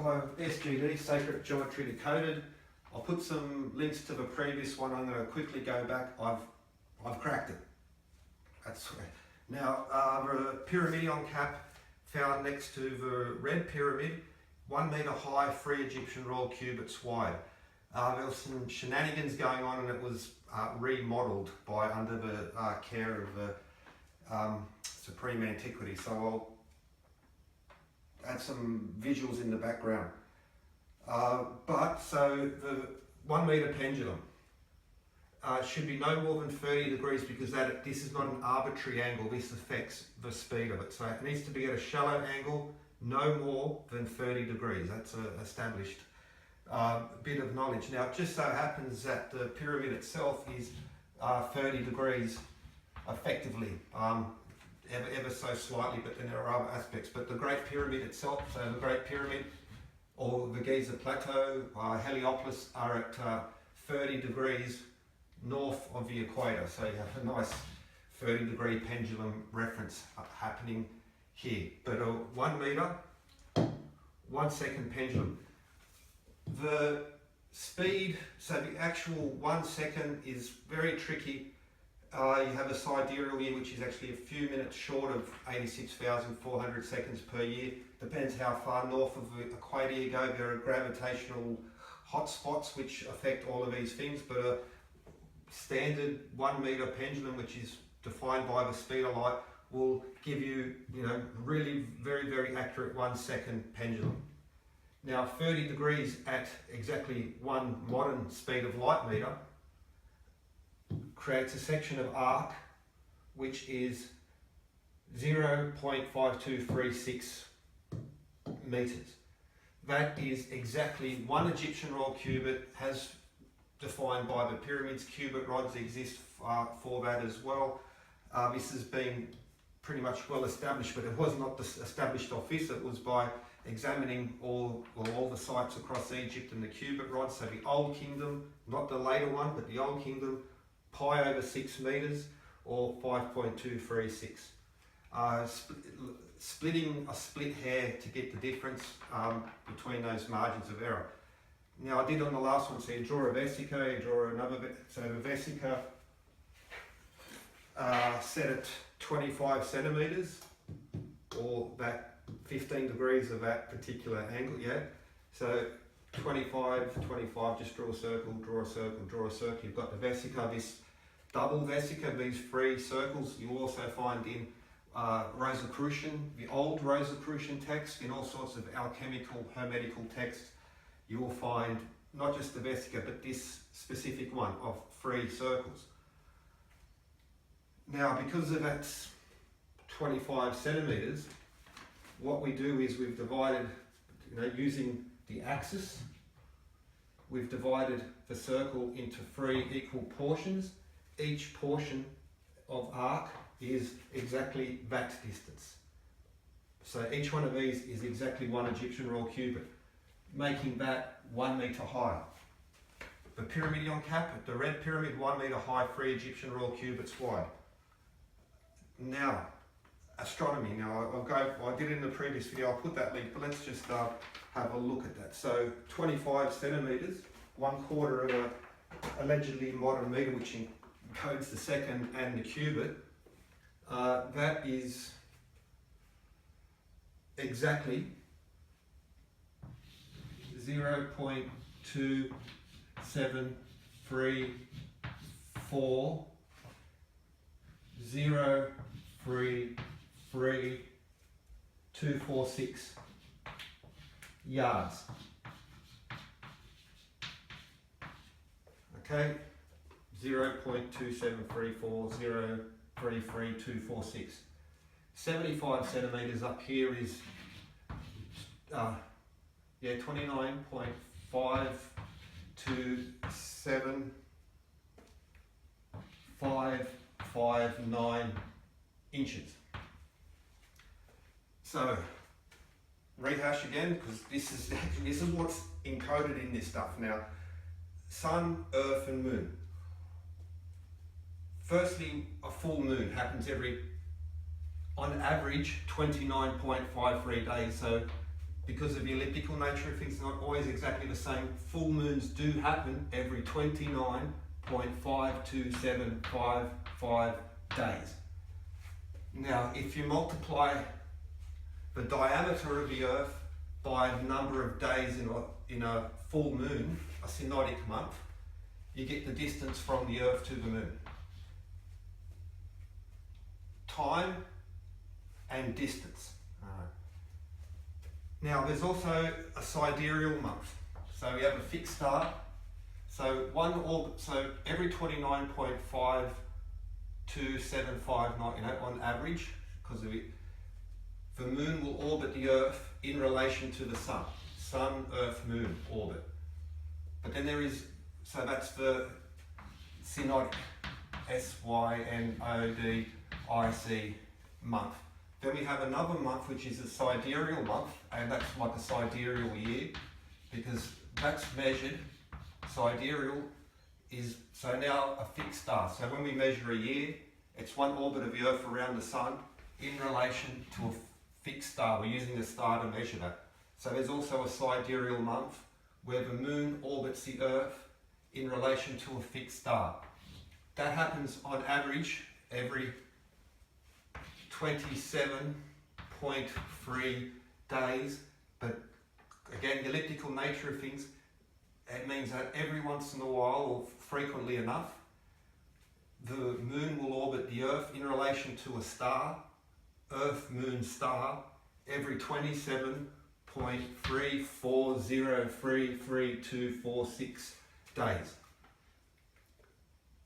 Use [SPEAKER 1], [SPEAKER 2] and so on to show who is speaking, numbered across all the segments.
[SPEAKER 1] SGD, Sacred Geometry Decoded. I'll put some links to the previous one. I'm going to quickly go back. I've cracked it. That's now the pyramidion cap found next to the red pyramid, 1 metre high, 3 Egyptian royal cubits wide. There was some shenanigans going on, and it was remodelled by under the care of the Supreme Antiquity. So I'll add some visuals in the background. So the 1 metre pendulum should be no more than 30 degrees, because this is not an arbitrary angle. This affects the speed of it. So it needs to be at a shallow angle, no more than 30 degrees. That's an established bit of knowledge. Now, it just so happens that the pyramid itself is 30 degrees effectively, ever so slightly, but then there are other aspects. But the Great Pyramid itself, so the Great Pyramid or the Giza Plateau, Heliopolis, are at 30 degrees north of the equator. So you have a nice 30-degree pendulum reference happening here. But a 1 metre, 1 second pendulum. The speed, so the actual 1 second is very tricky. You have a sidereal year, which is actually a few minutes short of 86,400 seconds per year. Depends how far north of the equator you go. There are gravitational hotspots which affect all of these things, but a standard 1 metre pendulum, which is defined by the speed of light, will give you, really very, very accurate 1 second pendulum. Now, 30 degrees at exactly 1 modern speed of light meter creates a section of arc which is 0.5236 meters. That is exactly 1 Egyptian royal cubit, as defined by the pyramids. Cubit rods exist for that as well. This has been pretty much well established, but it was not established off this. It was by examining all the sites across Egypt and the cubit rods. So the Old Kingdom, not the later one, but the Old Kingdom, pi over 6 meters, or 5.236. Splitting a split hair to get the difference between those margins of error. Now, I did on the last one, so you draw a vesica, you draw another, so the vesica set at 25 centimeters, or that 15 degrees of that particular angle, yeah? So 25, just draw a circle, draw a circle, draw a circle. You've got the vesica, this double vesica, these 3 circles. You'll also find in Rosicrucian, the old Rosicrucian text, in all sorts of alchemical, hermetical texts, you will find not just the vesica, but this specific one of 3 circles. Now, because of that's 25 centimeters, what we do is we've divided, using the axis, we've divided the circle into 3 equal portions. Each portion of arc is exactly that distance. So each one of these is exactly 1 Egyptian royal cubit, making that 1 metre high. The pyramidion cap, the red pyramid, 1 metre high, 3 Egyptian royal cubits wide. Now, astronomy. Now, I did it in the previous video, I'll put that link, but let's just have a look at that. So 25 centimetres, 1/4 of a allegedly modern metre, which encodes the second and the cubit. That is exactly 0.2734 0.33246 yards. Okay, 0.2734 0.33246. 75 centimeters up here is 29.527.559 inches. So, rehash again, because this is what's encoded in this stuff. Now, Sun, Earth and Moon. Firstly, a full moon happens on average, 29.53 days. So because of the elliptical nature of things, not always exactly the same. Full moons do happen every 29.52755 days. Now, if you multiply the diameter of the Earth by the number of days in a full moon, a synodic month, you get the distance from the Earth to the moon. Time and distance. Now, there's also a sidereal month. So we have a fixed star. So every 29.5275, on average, because of it, the moon will orbit the Earth in relation to the sun. Sun, Earth, moon orbit. But then there is, so that's the synodic, SYNODIC month. Then we have another month which is a sidereal month, and that's like a sidereal year, because that's measured, sidereal is, so now a fixed star. So when we measure a year, it's one orbit of the Earth around the sun in relation to a fixed star. We're using the star to measure that. So there's also a sidereal month where the moon orbits the Earth in relation to a fixed star. That happens on average every 27.3 days, but again, the elliptical nature of things, it means that every once in a while, or frequently enough, the moon will orbit the Earth in relation to a star, Earth, moon, star, every 27.34033246 days.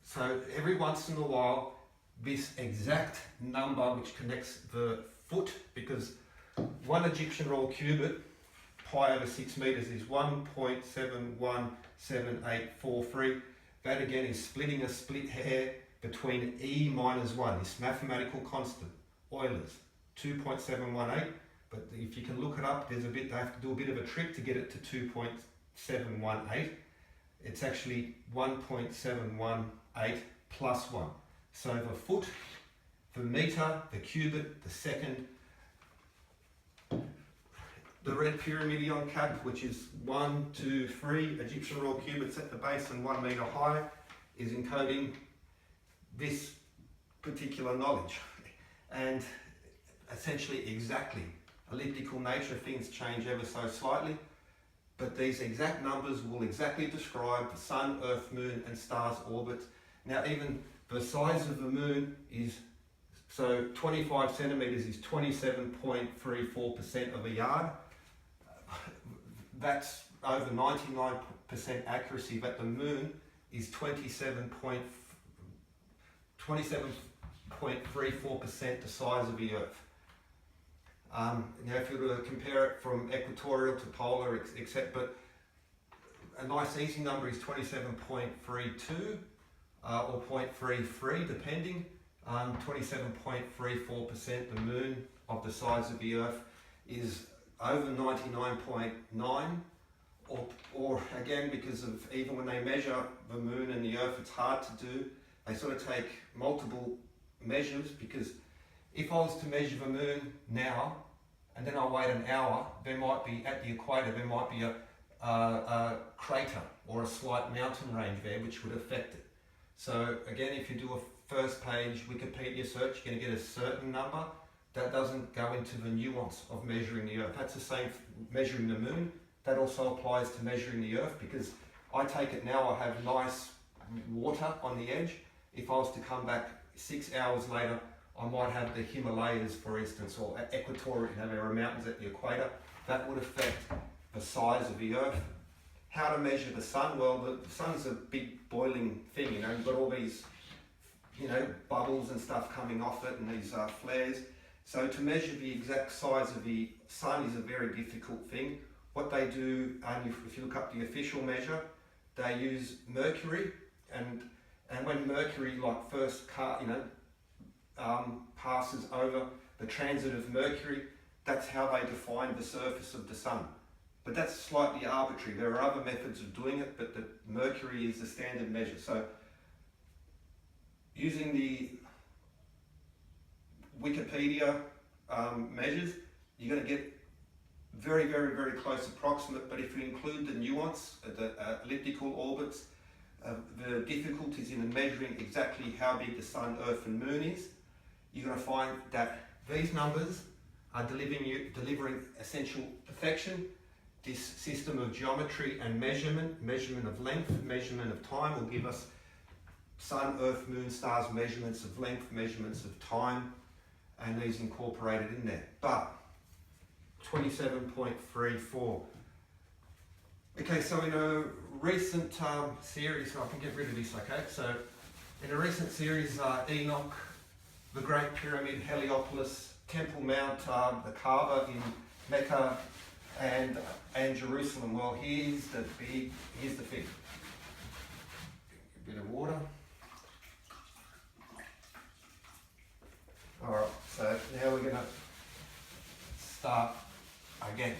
[SPEAKER 1] So every once in a while, this exact number which connects the foot, because one Egyptian royal cubit, pi over 6 meters, is 1.717843. That again is splitting a split hair between E minus 1, this mathematical constant, Euler's, 2.718. But if you can look it up, they have to do a bit of a trick to get it to 2.718. It's actually 1.718 plus 1. So the foot, the meter, the cubit, the second, the red pyramidion cap, which is 1, 2, 3 Egyptian royal cubits at the base and 1 meter high, is encoding this particular knowledge. And essentially exactly, elliptical nature of things change ever so slightly, but these exact numbers will exactly describe the sun, earth, moon and stars orbits. Now even the size of the moon is, so 25 centimeters is 27.34% of a yard. That's over 99% accuracy, but the moon is 27.34% the size of the Earth. Now if you were to compare it from equatorial to polar, but a nice easy number is 27.32 or 0.33 depending. 27.34%, the moon of the size of the Earth is over 99.9, or again, because of even when they measure the moon and the Earth, it's hard to do. They sort of take multiple measures, because if I was to measure the moon now and then I wait an hour, there might be, at the equator, there might be a crater or a slight mountain range there which would affect it. So again, if you do a first page Wikipedia search, you're going to get a certain number. That doesn't go into the nuance of measuring the Earth. That's the same for measuring the moon. That also applies to measuring the Earth, because I take it now I have nice water on the edge. If I was to come back 6 hours later, I might have the Himalayas, for instance, or equatorial, there are mountains at the equator. That would affect the size of the Earth. How to measure the sun? Well, the sun's a big boiling thing, you've got all these, bubbles and stuff coming off it and these flares. So to measure the exact size of the sun is a very difficult thing. What they do, if you look up the official measure, they use mercury, and when mercury first passes over the transit of Mercury, that's how they define the surface of the sun. But that's slightly arbitrary. There are other methods of doing it, but the mercury is the standard measure. So using the Wikipedia measures, you're going to get very, very, very close approximate, but if you include the nuance, the elliptical orbits, the difficulties in measuring exactly how big the sun, earth and moon is, you're going to find that these numbers are delivering essential perfection. This system of geometry and measurement of length, measurement of time will give us sun, earth, moon, stars, measurements of length, measurements of time, and these incorporated in there. But 27.34. Okay, so in a recent series, so I can get rid of this, okay? So in a recent series, Enoch, the Great Pyramid, Heliopolis, Temple Mount, the Kaaba in Mecca, and Jerusalem. Well, here's the thing. A bit of water. All right, so now we're going to start again.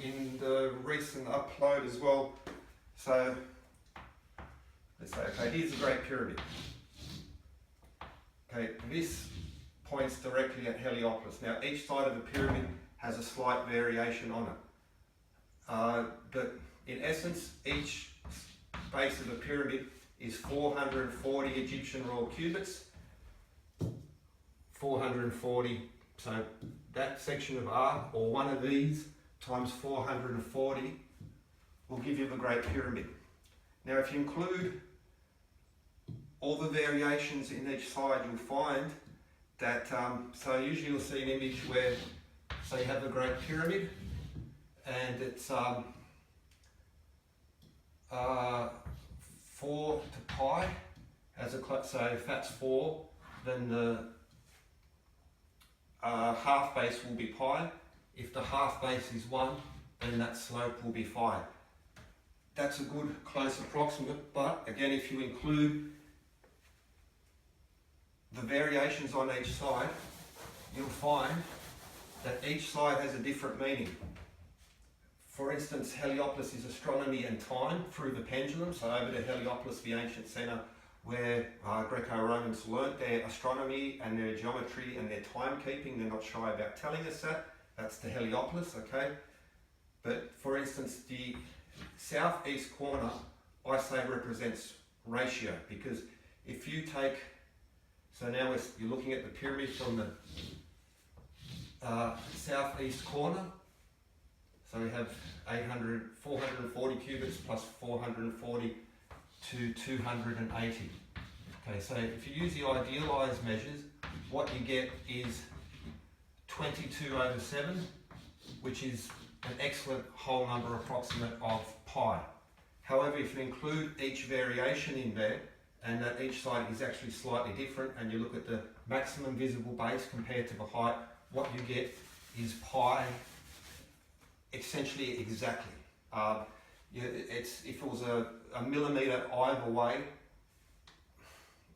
[SPEAKER 1] In the recent upload as well, so let's say, okay, here's the Great Pyramid. Okay, this points directly at Heliopolis. Now, each side of the pyramid has a slight variation on it. But in essence, each base of the pyramid is 440 Egyptian royal cubits. 440, so that section of R, or one of these, times 440 will give you the Great Pyramid. Now, if you include all the variations in each side, you'll find that, so usually you'll see an image where, so you have the Great Pyramid, and it's 4 to pi, so if that's 4, then the half base will be pi. If the half base is 1, then that slope will be phi. That's a good close approximate, but again, if you include the variations on each side, you'll find that each side has a different meaning. For instance, Heliopolis is astronomy and time through the pendulum, so over to Heliopolis, the ancient centre where Greco-Romans learnt their astronomy and their geometry and their timekeeping. They're not shy about telling us that. That's the Heliopolis, okay? But for instance, the southeast corner, I say, represents ratio, because if you take, so now you're looking at the pyramid from the southeast corner, so we have 440 cubits plus 440 to 280. Okay, so if you use the idealized measures, what you get is 22/7, which is an excellent whole number approximate of pi. However, if you include each variation in there, and that each side is actually slightly different, and you look at the maximum visible base compared to the height, what you get is pi essentially exactly. If it was a millimetre either way,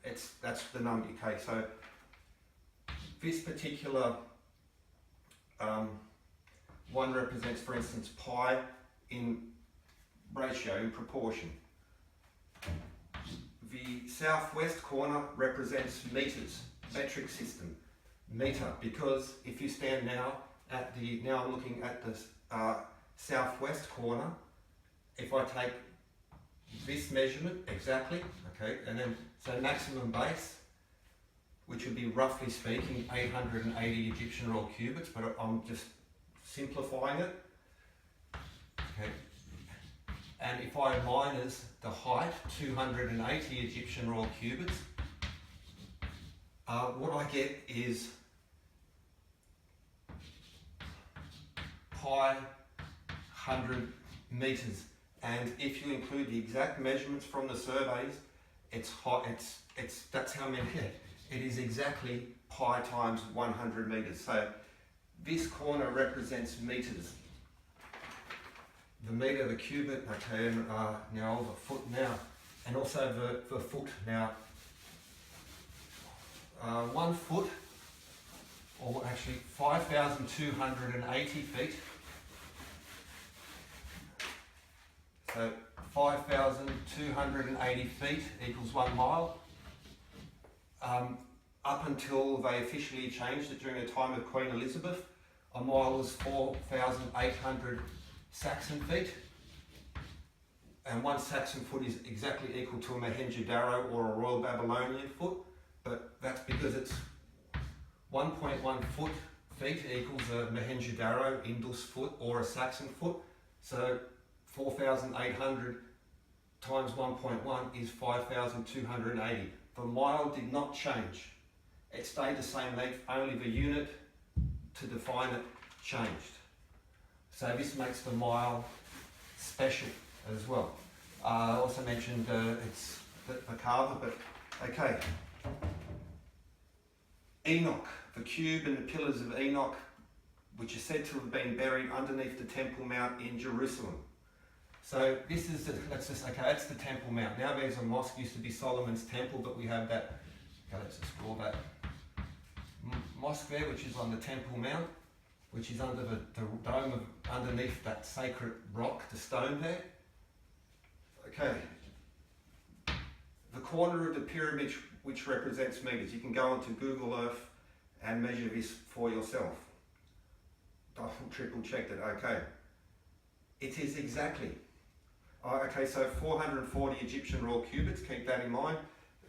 [SPEAKER 1] that's the number. Okay, so this particular one represents, for instance, pi in ratio, in proportion. The southwest corner represents meters, metric system, meter, because if you stand now I'm looking at the southwest corner, if I take this measurement exactly, okay, and then, so maximum base, which would be roughly speaking 880 Egyptian royal cubits, but I'm just simplifying it, okay. And if I minus the height, 280 Egyptian royal cubits, what I get is pi 100 meters. And if you include the exact measurements from the surveys, that's how many, it is exactly pi times 100 meters. So this corner represents meters. The meter, the cubit, okay, and now the foot now, and also the foot now. 1 foot, or actually 5,280 feet. So 5,280 feet equals 1 mile. up until they officially changed it during the time of Queen Elizabeth, a mile was 4,800 Saxon feet. And one Saxon foot is exactly equal to a Mohenjo-Daro or a Royal Babylonian foot, but that's because it's 1.1 feet equals a Mohenjo-Daro Indus foot or a Saxon foot. So 4,800 times 1.1 is 5,280. The mile did not change. It stayed the same length, only the unit to define it changed. So this makes the mile special as well. I also mentioned it's the carver, but okay. Enoch, the cube and the pillars of Enoch, which are said to have been buried underneath the Temple Mount in Jerusalem. So this is that's the Temple Mount. Now there's a mosque, used to be Solomon's Temple, but we have that, okay, let's explore that mosque there, which is on the Temple Mount, which is under the dome of, underneath that sacred rock, the stone there. Okay. The corner of the pyramid which represents meters. You can go onto Google Earth and measure this for yourself. Double, triple checked it, okay. It is exactly. Okay, so 440 Egyptian raw cubits, keep that in mind.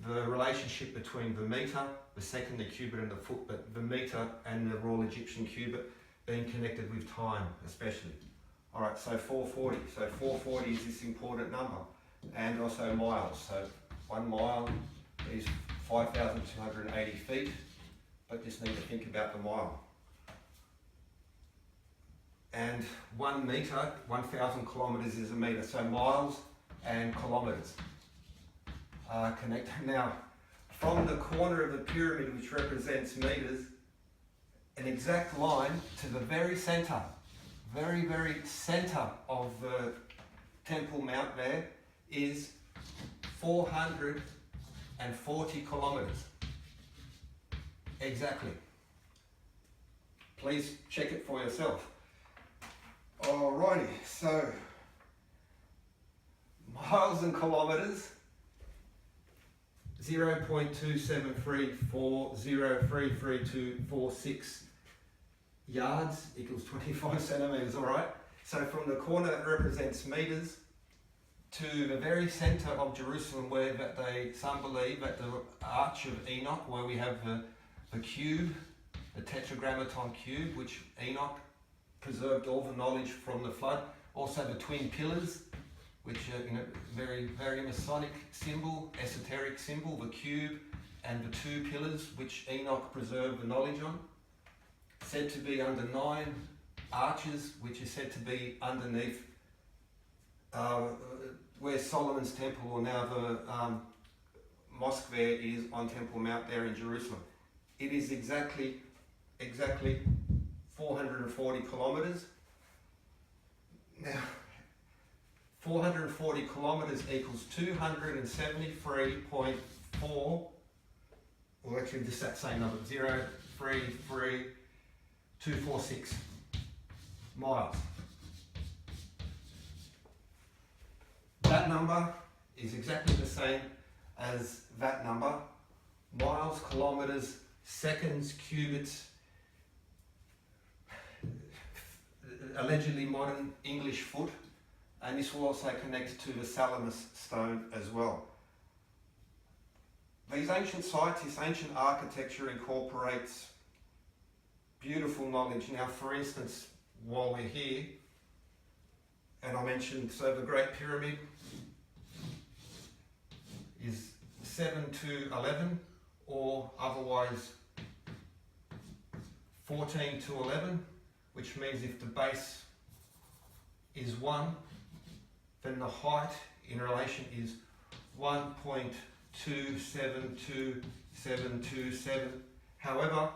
[SPEAKER 1] The relationship between the meter, the second, the cubit and the foot, but the meter and the raw Egyptian cubit being connected with time, especially. All right, so 440. So 440 is this important number. And also miles. So 1 mile is 5,280 feet, but just need to think about the mile. And 1 meter, 1,000 kilometers is a meter. So miles and kilometers are connected. Now, from the corner of the pyramid, which represents meters, an exact line to the very center, very, very center of the Temple Mount there is 440 kilometers. Exactly. Please check it for yourself. Alrighty, so miles and kilometers, 0.27340333246 yards equals 25 centimeters, alright? So from the corner that represents meters to the very center of Jerusalem, where some believe that the Arch of Enoch, where we have the cube, the tetragrammaton cube, which Enoch preserved all the knowledge from the flood. Also the twin pillars, which are very, very Masonic symbol, esoteric symbol, the cube and the 2 pillars, which Enoch preserved the knowledge on. Said to be under 9 arches, which is said to be underneath where Solomon's Temple, or now the mosque there is on Temple Mount there in Jerusalem. It is exactly 440 kilometers. Now, 440 kilometers equals 273.4, well actually just that same number, 0.33246 miles. That number is exactly the same as that number. Miles, kilometers, seconds, cubits, allegedly modern English foot, and this will also connect to the Salamis stone as well. These ancient sites, this ancient architecture incorporates beautiful knowledge. Now, for instance, while we're here, and I mentioned, so the Great Pyramid is 7 to 11, or otherwise 14 to 11, which means if the base is 1, then the height in relation is 1.272727. However,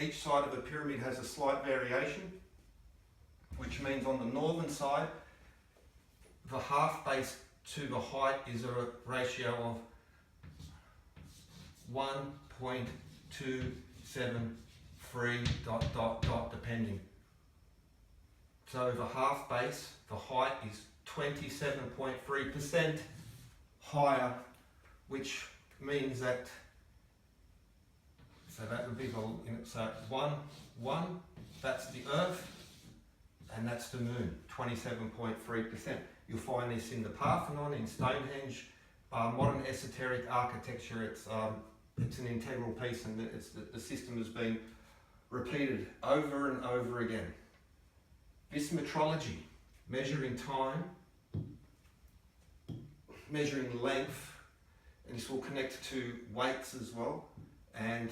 [SPEAKER 1] each side of the pyramid has a slight variation, which means on the northern side, the half base to the height is a ratio of 1.273 ... depending. So the half base, the height is 27.3% higher, which means that So that would be so 1, 1, that's the Earth, and that's the Moon, 27.3%. You'll find this in the Parthenon, in Stonehenge, modern esoteric architecture. It's an integral piece, and the system has been repeated over and over again. This metrology, measuring time, measuring length, and this will connect to weights as well. And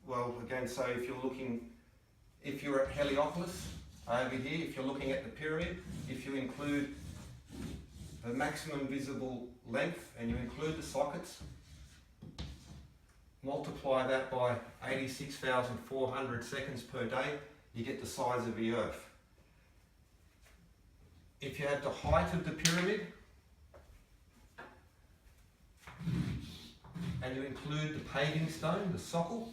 [SPEAKER 1] well, again, so if you're at Heliopolis over here, if you're looking at the pyramid, if you include the maximum visible length and you include the sockets, multiply that by 86,400 seconds per day, you get the size of the Earth. If you have the height of the pyramid and you include the paving stone, the socle,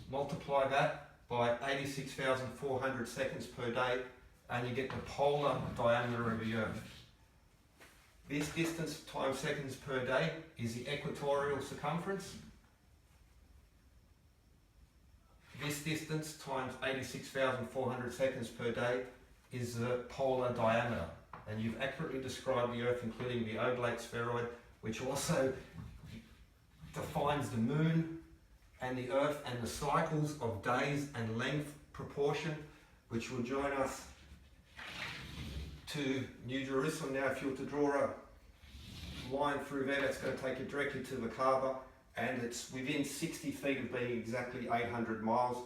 [SPEAKER 1] multiply that by 86,400 seconds per day and you get the polar diameter of the Earth. This distance times seconds per day is the equatorial circumference. This distance times 86,400 seconds per day is the polar diameter. And you've accurately described the Earth, including the oblate spheroid, which also defines the Moon and the Earth and the cycles of days and length proportion, which will join us to New Jerusalem. Now, if you were to draw a line through there, that's going to take you directly to the Kaaba, and it's within 60 feet of being exactly 800 miles.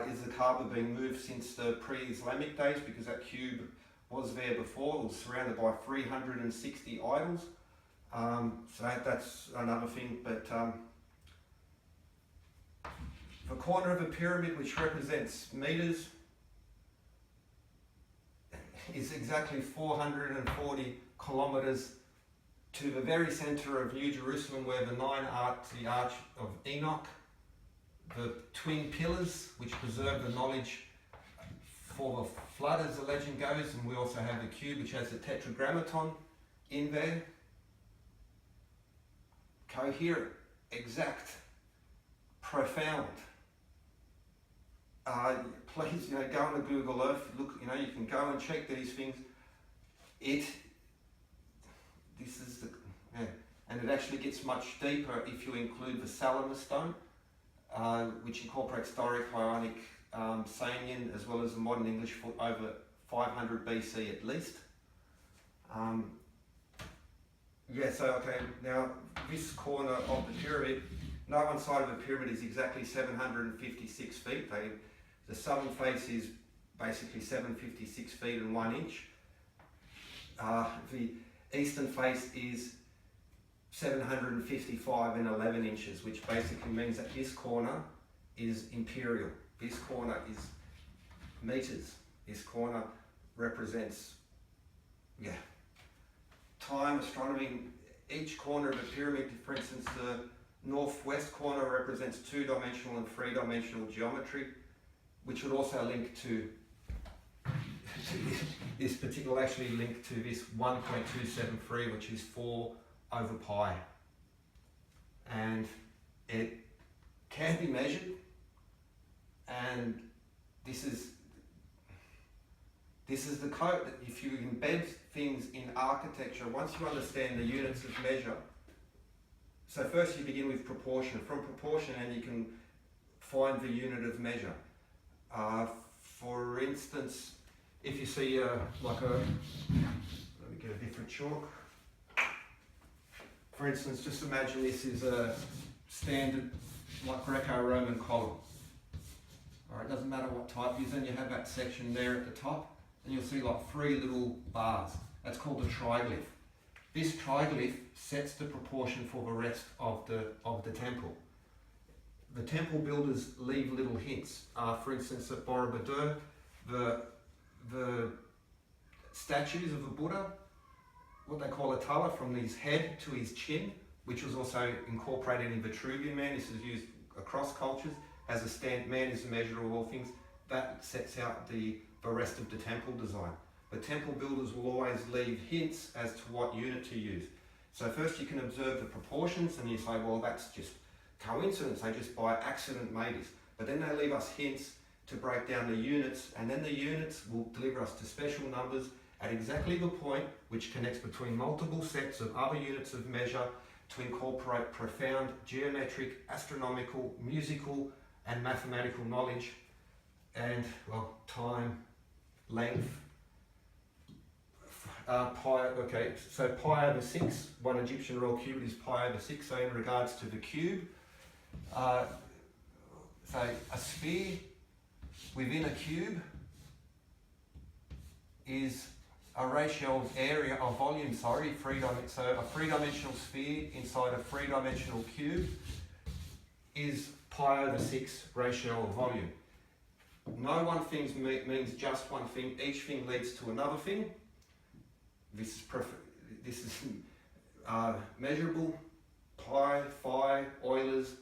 [SPEAKER 1] Is the Kaaba being moved since the pre-Islamic days, because that cube was there before. It was surrounded by 360 idols. So that's another thing. But the corner of a pyramid, which represents meters, is exactly 440 kilometers to the very center of New Jerusalem, where the the Arch of Enoch, the twin pillars which preserve the knowledge for the flood, as the legend goes, and we also have the cube which has the tetragrammaton in there. Coherent, exact, profound. Please, go on to Google Earth. Look, you can go and check these things. And it actually gets much deeper if you include the Salamis stone, which incorporates Doric, Ionic, Samian, as well as the modern English foot over 500 BC at least. Now this corner of the pyramid, no one side of the pyramid is exactly 756 feet. The southern face is basically 756 feet and 1 inch. The eastern face is 755 and 11 inches, which basically means that this corner is imperial. This corner is meters. This corner represents, time, astronomy. Each corner of a pyramid, for instance, the northwest corner represents 2-dimensional and 3-dimensional geometry, which would also link to this particular, actually linked to this 1.273, which is 4 over pi. And it can be measured, and this is the code that if you embed things in architecture, once you understand the units of measure, so first you begin with proportion. From proportion, and you can find the unit of measure. For instance, if you see let me get a different chalk. For instance, just imagine this is a standard Greco-Roman column. Alright, doesn't matter what type you use, and you have that section there at the top, and you'll see 3 little bars. That's called a triglyph. This triglyph sets the proportion for the rest of the temple. The temple builders leave little hints. For instance, at Borobudur, the statues of the Buddha, what they call a tala, from his head to his chin, which was also incorporated in Vitruvian Man. This is used across cultures as a stand. Man is the measure of all things. That sets out the rest of the temple design. But temple builders will always leave hints as to what unit to use. So first you can observe the proportions, and you say, well, that's just coincidence, they just by accident made this. But then they leave us hints to break down the units, and then the units will deliver us to special numbers at exactly the point which connects between multiple sets of other units of measure to incorporate profound geometric, astronomical, musical, and mathematical knowledge, and, well, time, length, pi, okay, so pi over 6, one Egyptian royal cubit is pi over 6, so in regards to the cube, so a sphere within a cube is a ratio of area, of volume, sorry, so a three-dimensional sphere inside a three-dimensional cube is pi over 6 ratio of volume. No one thing means just one thing, each thing leads to another thing. This is measurable, pi, phi, Euler's,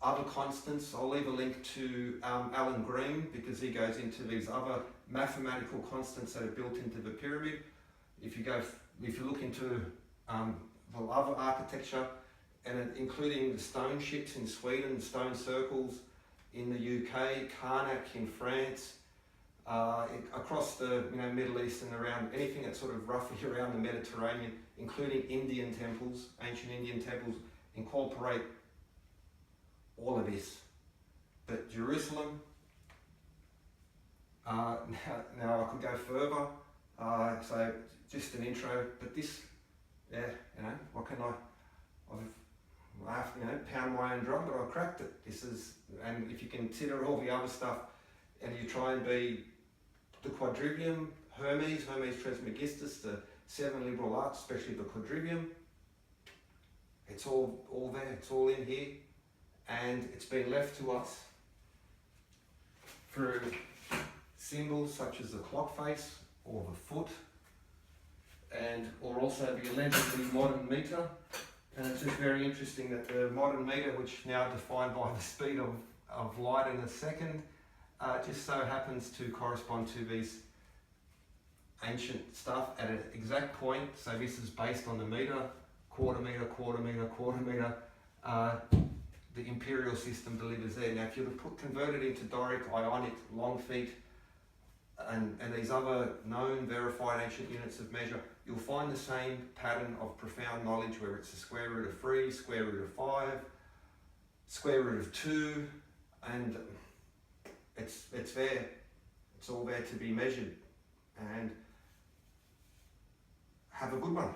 [SPEAKER 1] other constants. I'll leave a link to Alan Green because he goes into these other mathematical constants that are built into the pyramid. If you look into the other architecture, and including the stone ships in Sweden, stone circles in the UK, Karnak in France, across the Middle East and around anything that's sort of roughly around the Mediterranean, including Indian temples, ancient Indian temples, incorporate all of this. But Jerusalem, now I could go further, so just an intro, but this, yeah, what can I've laughed, pound my own drum, but I cracked it. This is, and if you consider all the other stuff, and you try and be the Quadrivium, Hermes Trismegistus, the 7 liberal arts, especially the Quadrivium, it's all there, it's all in here, and it's been left to us through symbols such as the clock face or the foot, or also the allegedly modern meter. And it's just very interesting that the modern meter, which now defined by the speed of light in a second, just so happens to correspond to these ancient stuff at an exact point. So this is based on the meter, quarter meter, quarter meter, quarter meter. The imperial system delivers there. Now, if you convert it into Doric, Ionic, long feet, and these other known, verified ancient units of measure, you'll find the same pattern of profound knowledge where it's the square root of 3, square root of 5, square root of 2, and it's there. It's all there to be measured. And have a good one.